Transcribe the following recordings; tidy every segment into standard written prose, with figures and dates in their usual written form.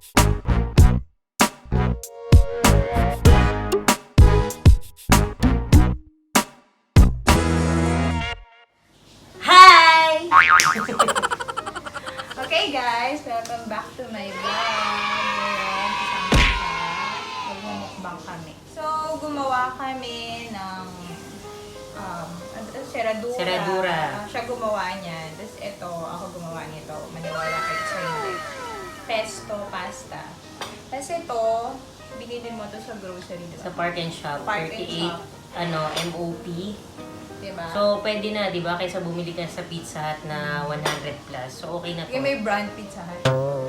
Hi! Okay guys, welcome back to my vlog. Ngayon, kasama siya. Magmumukbang kami. So, gumawa kami ng seradura. Siya gumawa niya. Tapos ito, ako gumawa nito. Maniwala kayo sa hindi. Pesto pasta. Tapos ito, binili mo to sa grocery. Diba? Sa Park and Shop, Park and 38 Shop. MOP. Diba? So, pwede na, di ba? Kaysa bumili ka sa Pizza Hut na 100 plus. So, okay na to. yung may brand Pizza Hut. So,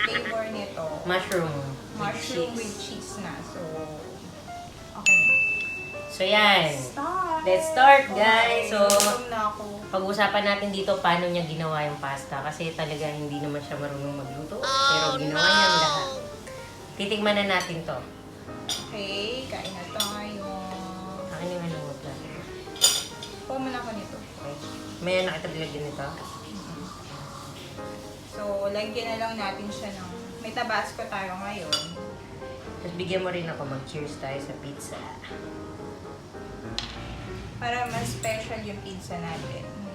flavor nito. Mushroom With cheese na. So, okay na. So, yan. Start! Let's start, guys. So, gutom na ako. pag-usapan natin dito paano niya ginawa yung pasta. Kasi talaga hindi naman siya marunong magluto. Pero ginawa niya ang lahat. Titigman na natin to. Okay, kain na tayo. Akin yung ano mo plato. Kuha mo na ako nito. Okay. May nakita din nito. So, lagyan na lang natin siya ng... May tabasco tayo ngayon. Tapos bigyan mo rin ako mag-cheers tayo sa pizza. Para mas special yung pizza natin.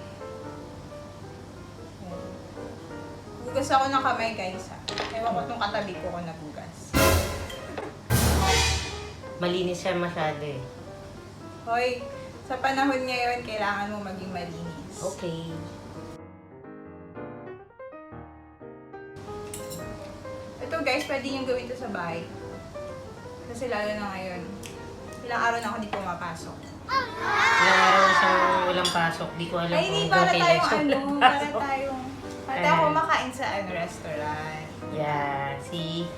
Gugas ako ng kamay, guys. Ha? Ewan ko itong katabi ko kung nagugas. Malinis siya masyado eh. Hoy, sa panahon ngayon, kailangan mo maging malinis. Okay. Ito guys, pwede nyo gawin ito sa bahay. Kasi lalo na ngayon, ilang araw na ako di pumapasok. Ilang araw siyang walang pasok. Di ko alam Ay, kung hindi, kung para kailan tayong siya ano, walang para pasok. tayo kumakain sa restaurant. Yeah, see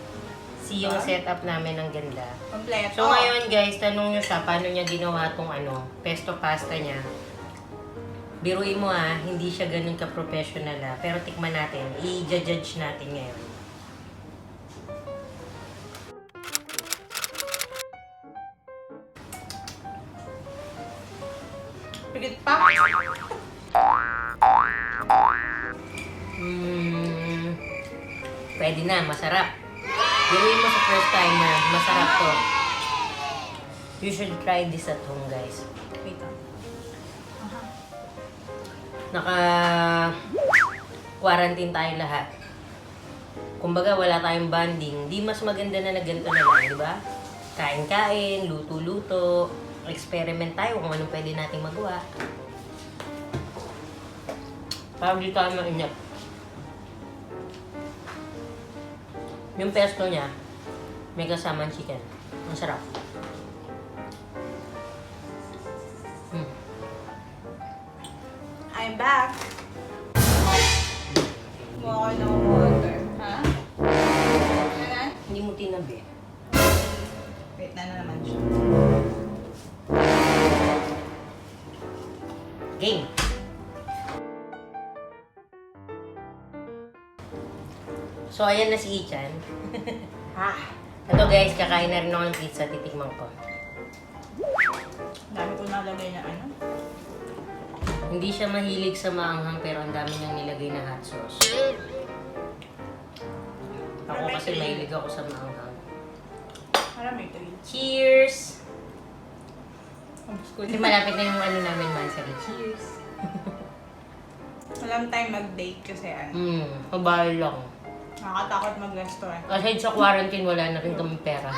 yung setup namin ang ganda. Kompleto. So ngayon guys, tanong nyo siya paano niya ginawa tong pesto pasta niya. Biruin mo hindi siya ganun ka-professional pero tikman natin. I-judge natin ngayon. Pigit pa. Pwede na, masarap. Biruin mo sa first timer, masarap to. You should try this at home guys. Wait lang. Naka-quarantine tayo lahat. Kumbaga wala tayong bonding. Di mas maganda na ganito na lang, di ba? Kain-kain, luto-luto, experiment tayo kung anong pwede nating magawa. Parang di tayo mainip. Yung pesto niya, may kasamang chicken. Ang sarap. I'm back. Kumuha ko ng water. Ha? Ano? Hindi mo tinabi. Wait na naman siya. Game! So, ayan na si Ichan. Ito guys, kakain na rin ako ng pizza. Titikman ko. Dami ko nalagay na ano. Hindi siya mahilig sa maanghang pero ang dami niyang nilagay na hot sauce. Ako kasi mahilig ako sa maanghang. Marami ito yun. Cheers! Ubus ko Kasi na. malapit na yung MONTHSARY. Cheers! Walang time mag-date kasi ano. Mabahal lang. Nakakatakot mag-restaurant. Aside sa quarantine, wala na rin kami pera.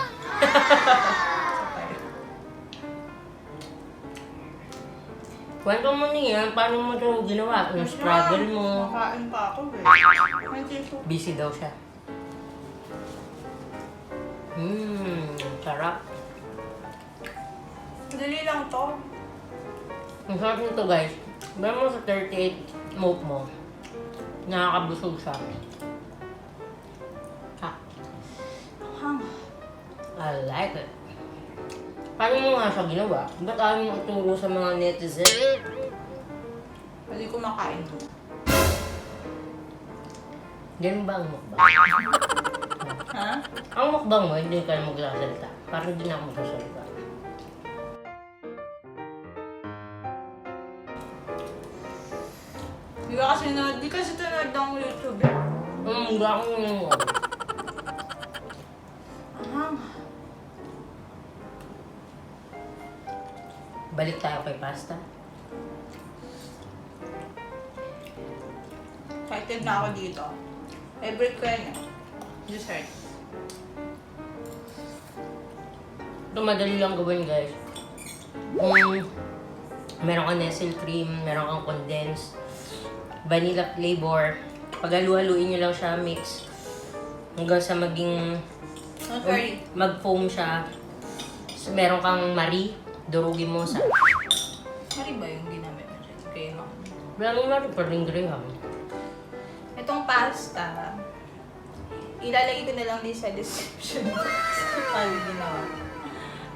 Kwento mo niya, paano mo ito ginawa? Yung struggle mo. Makain pa ako eh. May tissue. Busy daw siya. Sarap. Dali lang to. Ang sarap nito guys. Bayan mo sa 38 mope mo. Nakakabusog siya. I like it. Paano mo nga siya ginawa? Ba't ayaw mo ituro sa mga netizen? Pwede ko makain to. Ganun ba ang mukbang? Ha? Ang mukbang mo, hindi ka na magsasalita. Parang hindi na ako magsasalita. Di kasi tunod ng YouTube eh. Hindi ako nanonood. Balik tayo kay pasta. Excited na ako dito. Favorite ko yan eh. Dessert. Ito madali lang gawin, guys. Kung meron kang Nestle cream, meron kang condensed, vanilla flavor, paghalu-haluin nyo lang siya, mix, hanggang sa maging, mag-foam siya. So, meron kang Marie, durugin mo sa... Mari ba yung ginamit mo dyan? Graham. Maraming Marie pa rin Graham. Itong pasta, ilalagay ko na lang din sa description. Paano ginawa.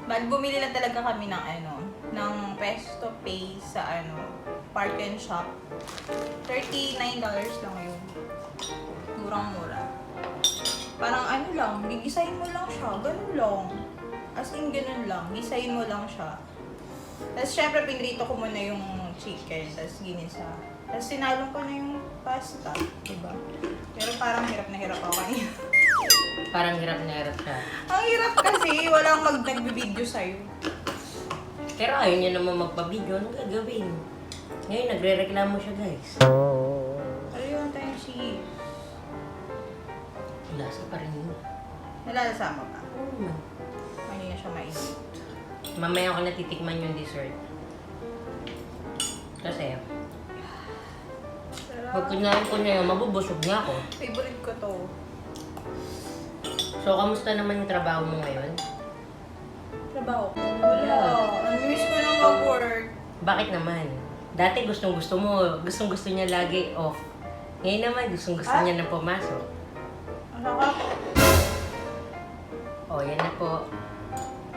Bumili lang talaga kami ng ng pesto paste sa Park and Shop. $39 lang yun. Murang-mura. Parang lang, gigisahin mo lang siya. Ganun lang. As in, ganun lang. Gisahin mo lang siya. Tapos, syempre, pinrito ko muna yung chicken. Tapos, ginisa. Tapos, sinalong ko na yung pasta. Diba? Pero parang hirap na hirap ako kanina. Parang hirap na hirap siya. Ang hirap kasi, walang nagbibideo sa'yo. Pero ayaw niya naman magpa-video, anong gagawin? Ngayon, nagre-reklamo siya, guys. Ano yung time sheet? Lasa pa rin yun. Nalalasama ka. Oo. Kanina siya mainit. Mamaya ko natitikman yung dessert. Kasi, pag kinain ko na yun, mabubusog nga ako. Favorite ko to. So, kamusta naman yung trabaho mo ngayon? Trabaho ko? Wala. Ang miss ko na mag-work. Bakit naman? Dati gustong-gusto mo, gustong-gusto niya lagi off. Ngayon naman, gustong-gusto niya na pumasok. Ano ka? O, yan na po.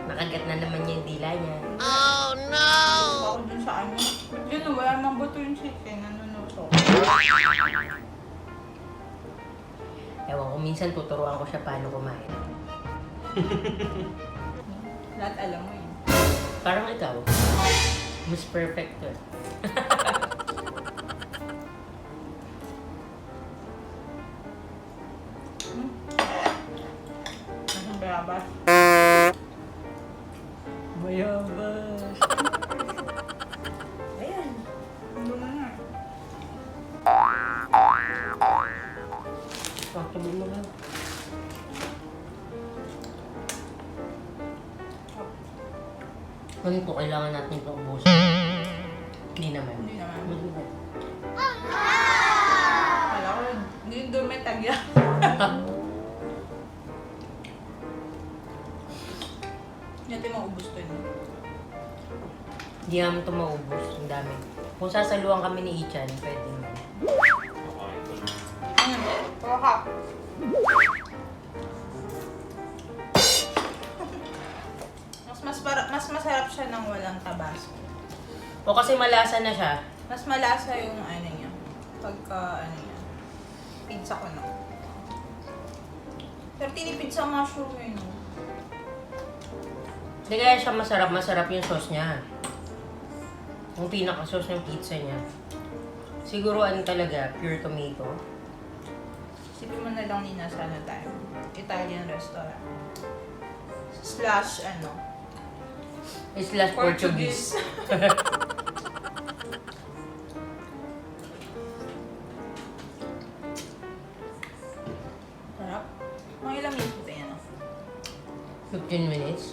Nakagat na naman yung dila niya. Oh no! Ako dun sa Yun, wala nang buto yung chicken. Nanunuto. Ewan ko, minsan tuturuan ko siya paano kumain. Lahat alam mo yun. Parang ikaw. Mas perfect to. Anong bayabas? Mayabas. Ayan. Hindi mo na. Sabi mo lang. Ano ito? Kailangan natin ito ubusin. Hindi naman. Hindi naman. Hindi naman. Kala ko, hindi yung dumi tagya. Hindi natin maubos to yun. Hindi naman ito maubos. Ang dami. Kung sasaluhan kami ni Ichan, pwede mo. Pakak. Mas masarap siya nang walang tabasco. O kasi malasa na siya. Mas malasa yung niya. Pagka niya. Pizza ko no. Pero tinipid sa mushroom yun. No? Hindi kaya siya masarap. Masarap yung sauce niya. Yung pinaka-sauce ng pizza niya. Siguro talaga, pure tomato. Sipin mo na lang nina sa tayo. Italian restaurant. / Portuguese. Sarap. Mga ilang minutes ba yan? 15 minutes.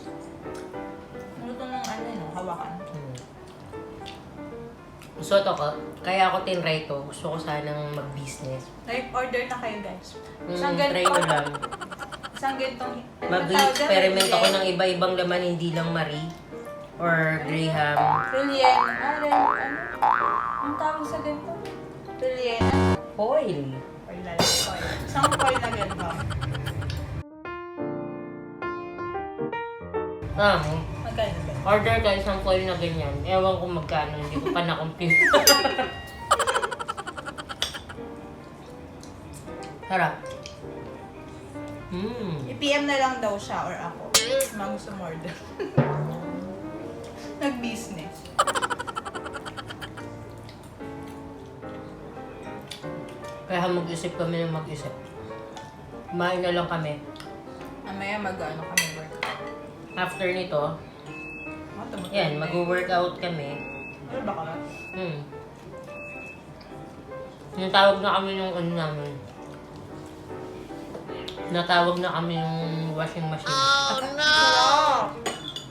Luto ng hawakan. Gusto ito ko. Kaya ako tinry to. Gusto ko sanang mag-business. Like, order na kayo guys. Try ko lang. Isang ganitong... Mag-experiment ako ng iba-ibang laman, hindi lang Marie or Graham. Rillian. Ang tawag sa ganito? Rillian. Foil. Foil. Isang foil na ganito. Magkano ba? Order ka isang foil na ganyan. Ewan ko magkano, hindi ko pa na-compute. Harap. I-PM na lang daw siya or ako. Mga gusto mo order. Nag-business. Kaya mag-isip kami ng mag-isip. Kumain na lang kami. Mamaya mag-ano kami work. After nito, tumutuloy. Yan, mag-workout kami. Ano ba ka? Natawag na kami ng ano namin. Natawag na kami ng washing machine. Sarap!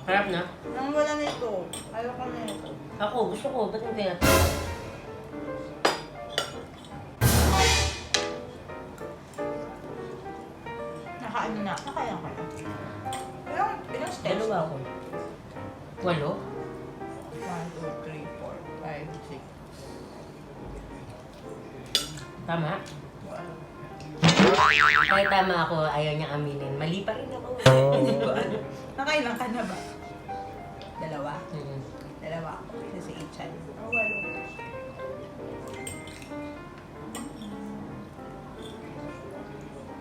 Harap na. Nang wala nito. Ayoko na ito. Ako, gusto ko. Ba't yung kaya? Nakaano na. Nakaya ko na. Ilang steps? Dalawa ako. 8? 1, 2, 3, 4, 5, 6. Tama? Wow. Kaya tama ako, ayaw niya aminin. Mali pa rin ako. Nakailan ka na ba? Dalawa? Mm. Dalawa ako. Isa si Ichan. Oh, walo.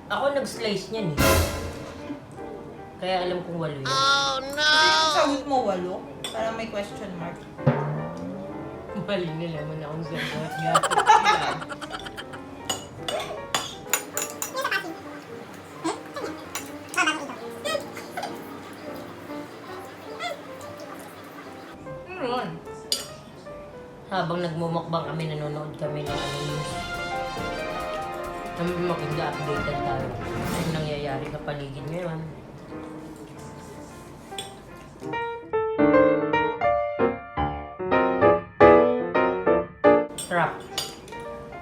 Ako nag-slice niyan eh. Kaya alam kong 8 yun. Kasi yung sagot mo, walo? Parang may question mark. Mali na naman akong sagot. Meron. Habang nagmumukbang kami, nanonood kami ng ano news. Maganda updated tayo. Ano nangyayari sa paligid ngayon. Sarap.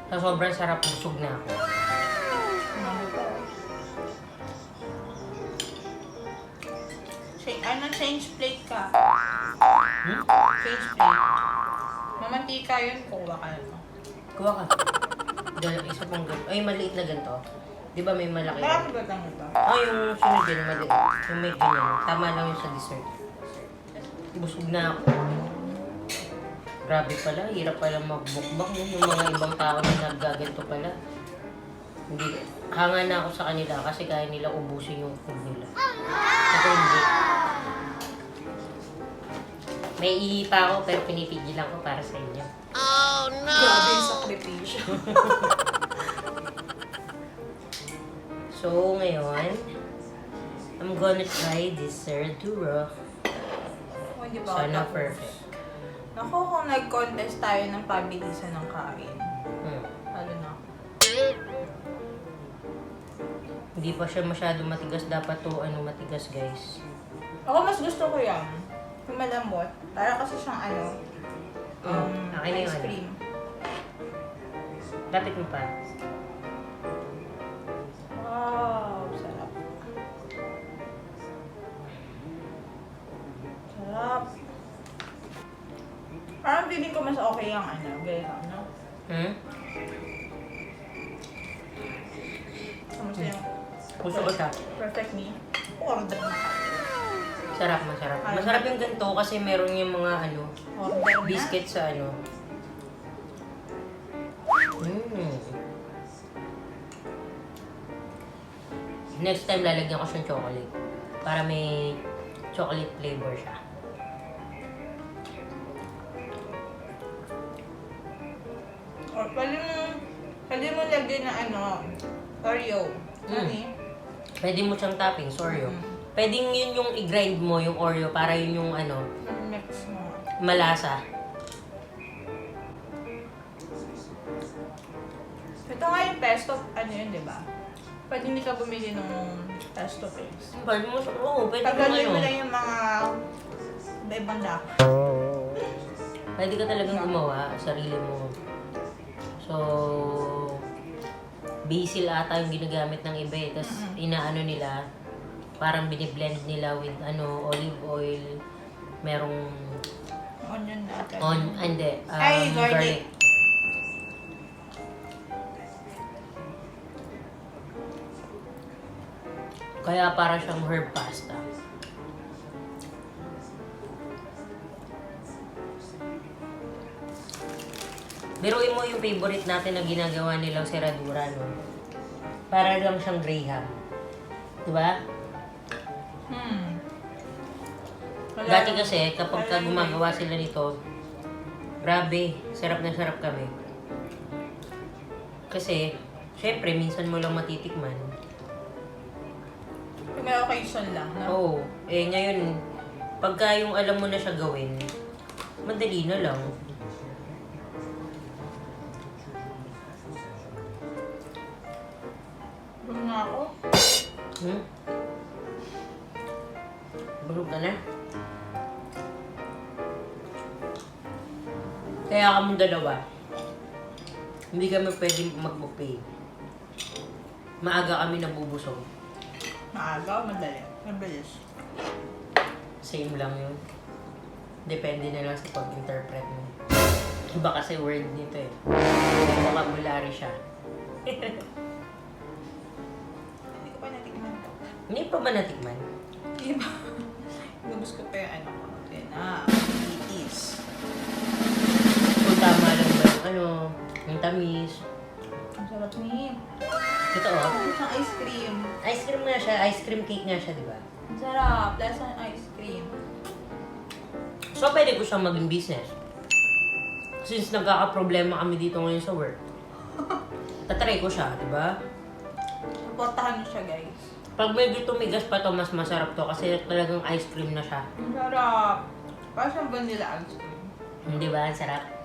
Sa sobrang sarap, busog na ako. Change plate ka. Hmm? Change plate. Mamantika yun, kuha ka na. Kuha ka. Dalawa, isa pang ganito. Ay, maliit na ganito. Di ba may malaki? Marami ba lang ito? Ay, yung sunod yun, maliit. Yung may ganyan. Tama lang yun sa dessert. Busog na ako. Grabe pala, hirap pala magbukbang. Yung mga ibang tao na nagaganto pala. Hindi, hanga na ako sa kanila kasi kaya nila ubusin yung food nila. Ako hindi. May ihi pa ako pero pinipigilan ko para sa inyo. Grabe yung sakripisyo. So, ngayon, I'm gonna try this serdura. Oh, hindi pa ako Sana tapos. perfect. Naku, kung nag-contest tayo ng pabilisan ng kain. Lalo na ako. Hindi pa siya masyado matigas. Dapat to matigas, guys. Ako mas gusto ko yan. Yung malambot. Para kasi siyang Akin na yung ice cream. Lapit mo pa. Wow, sarap. Sarap. Parang feeling ko mas okay yung gaya no? Kamusta yung Gusto ko siya. perfect me? Order na. Sarap, masarap. Masarap yung ganito kasi meron yung mga Order na. biscuit sa Next time lalagyan ko siyang chocolate. Para may chocolate flavor siya. Or pwede mo lagyan na Oreo. Pwede mo siyang toppings, Oreo. Pwedeng yun yung i-grind mo, yung Oreo, para yun yung Mix mo. malasa. Ito nga yung pesto, yun, di ba? Pwede hindi ka bumili ng pesto paste. Pwede mo, pwede mo Tagalin mo ngayon. lang yung mga iba-ibang dako. Pwede ka talagang gumawa, sarili mo. So, basil ata yung ginagamit ng iba eh. Tapos inaano nila, parang biniblend nila with olive oil, merong Onion natin. garlic. Garlic. Kaya para siyang herb pasta. Biruin mo yung favorite natin na ginagawa nilang seradura, no? Para lang siyang graham. Diba? Dati kasi, kapag gumagawa sila nito, grabe, sarap na sarap kami. Kasi, syempre, minsan mo lang matitikman. May occasion lang, no? Oo. Ngayon, Pagka yung alam mo na siya gawin, madali na lang. Gusto nga ako. Bulog ka na? Kaya kamong dalawa, hindi kami pwedeng mag-buffet. Maaga kami nabubusog. Maaga o madali? Mabilis. Same lang yun. Depende na lang sa pag-interpret mo. Iba kasi word nito eh. Vocabulary siya. Hindi ko pa natikman to. Hindi pa ba natikman? Hindi ba? Gubos ko pa yung ano ko. Yan na. It is. Kung tama lang ba yung yung tamis. Ang sarap ni. Ito oh. Isang ice cream. Ice cream nga siya. Ice cream cake nga siya, di ba? Ang sarap. Plus ang ice cream. So, pwede ko siyang maging business. Since nagkaka-problema kami dito ngayon sa work. Tatry ko siya, di ba? Supportahan niyo siya, guys. Pag medyo tumigas pa to, mas masarap to kasi talagang ice cream na siya. Ang sarap. Parang siyang vanilla ice cream. Hindi ba? Ang sarap.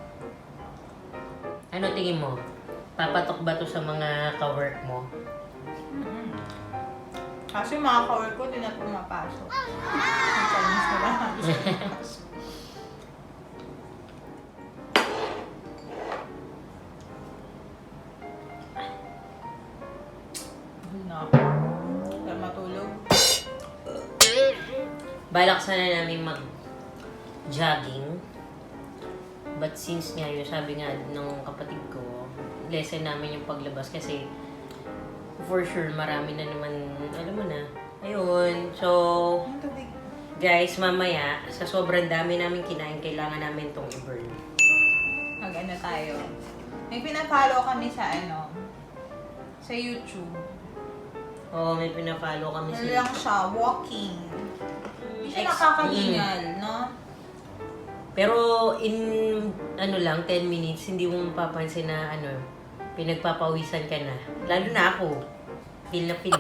Ano tingin mo? Papatok ba to sa mga ka-work mo? Kasi yung mga ka-work ko, din na pumapasok. Ang Chinese na lang. Hindi na ako. Para matulog. Balak sana namin mag-jogging. But since nga yun, sabi nga ng kapatid ko, lesson namin yung paglabas kasi for sure marami na naman, alam mo na. Ayun, so Ang tubig. guys, mamaya sa sobrang dami namin kinain, kailangan namin tong i-burn. Mag-ano tayo. May pinafollow kami sa sa YouTube. Oo, may pinafollow kami Ano lang siya, walking. Hindi siya nakakahingal, no? Pero in ano lang, 10 minutes, hindi mo mapapansin na pinagpapawisan ka na. Lalo na ako. Feel na feel.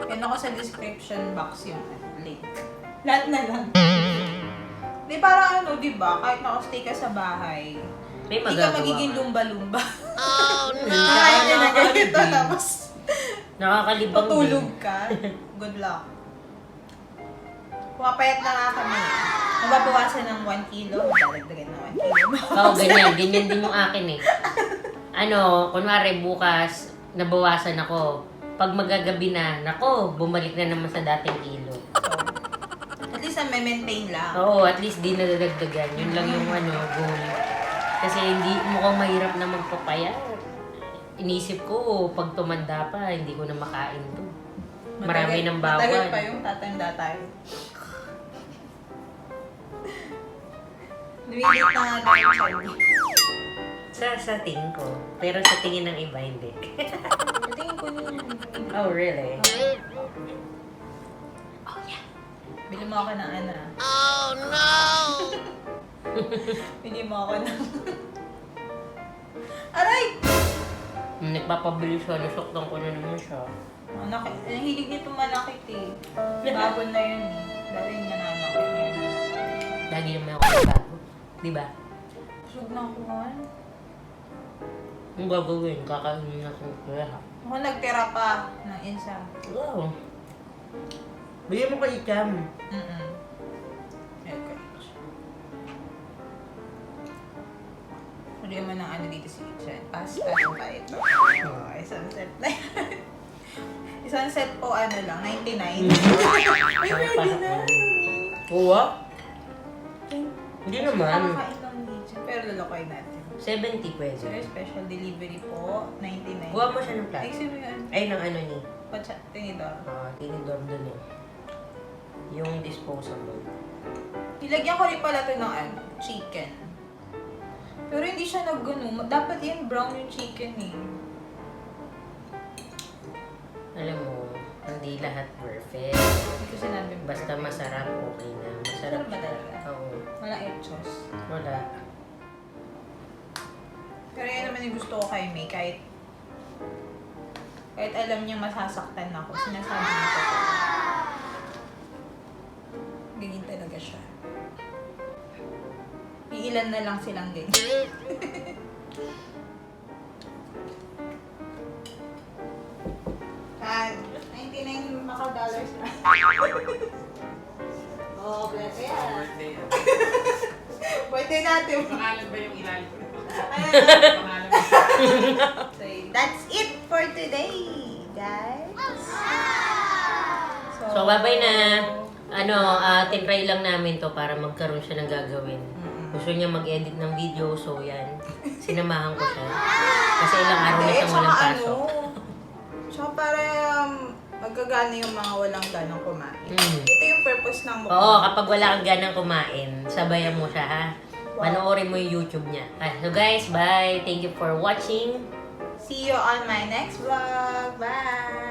Yan ako sa description box yung link. Lahat na lang. Di parang di ba? Kahit nakastay ka sa bahay, May hindi ka magagawa magiging ka. lumba-lumba. Oh, no! Kakain ka na ganito, tapos Nakakalibang tutulog ka. Good luck. Pumapayat na nga kami. Mababawasan ng 1 kilo, madadagdagan ng 1 kilo. Oo, ganyan. Ganyan din yung akin eh. Kunwari bukas, nabawasan ako. Pag magagabi na, nako, bumalik na naman sa dating kilo. So, at least may maintain lang. Oo, at least di nadadagdagan. Yun lang yung goal. Kasi hindi mukhang mahirap na magpapayat. Inisip ko, pag tumanda pa, hindi ko na makain to. Marami ng bawal. Matagal pa yung tatanda tayo. Lumilit na nga tayo Sa tingin ko. Pero sa tingin ng iba, hindi. tingin ko yun. Oh, really? Oh, yeah. Bili mo ako ng Oh, no! Bili mo ako ng... Aray! Nagpapabili siya. Nasoktan ko na naman siya. Hilig nito manakit eh. Bago na yun eh. Dahil yung nananakit niya. Lagi naman ako bago. Diba? Busog na ako man. Ang gagawin, kakainin na kung kaya. Ako nagtira pa ng isa. Wow. Bigyan mo kay Cam. Okay. Bigyan mo ng dito si Chan. Pasta lang pa ito. Isang set na yan. Isang set po lang, 99. Ay, pwede na. Oo? Hindi naman. Nakakain lang dito. Pero lalakoy natin. 70 pwede. Sir, special delivery po, 99. Kuha mo siya ng Ay, plastic. sino yun? Ay, ng ni. Tinidor. Tinidor doon eh. Yung disposable. Nilagyan ko rin pala ito ng chicken. Pero hindi siya dapat yan brown yung chicken eh. Alam mo, hindi lahat perfect. Hindi ko sinabi Basta masarap, okay na. Masarap Masarap ba siya. talaga? Oo. Wala etchos. Wala. Pero yan naman yung gusto ko kay May. Kahit alam niya masasaktan ako, sinasabi niya ko. Ganyan talaga siya. ilan na lang silang ganyan. And, $99 na. Oh, bless yan. Birthday yan. Birthday natin. Pangalan ba yung ilalim? Pangalan ba? So, that's it for today, guys. So, bye-bye na. Tinry lang namin to para magkaroon siya ng gagawin. Gusto niya mag-edit ng video, so yan. Sinamahan ko siya. Kasi ilang araw na siyang walang pasok. Tsaka para magagana yung mga walang ganang kumain. Ito yung purpose ng mukbang. Oo, kapag wala kang ganang kumain, sabayan mo siya, ha? Panoorin mo yung YouTube niya. So guys, bye! Thank you for watching. See you on my next vlog. Bye!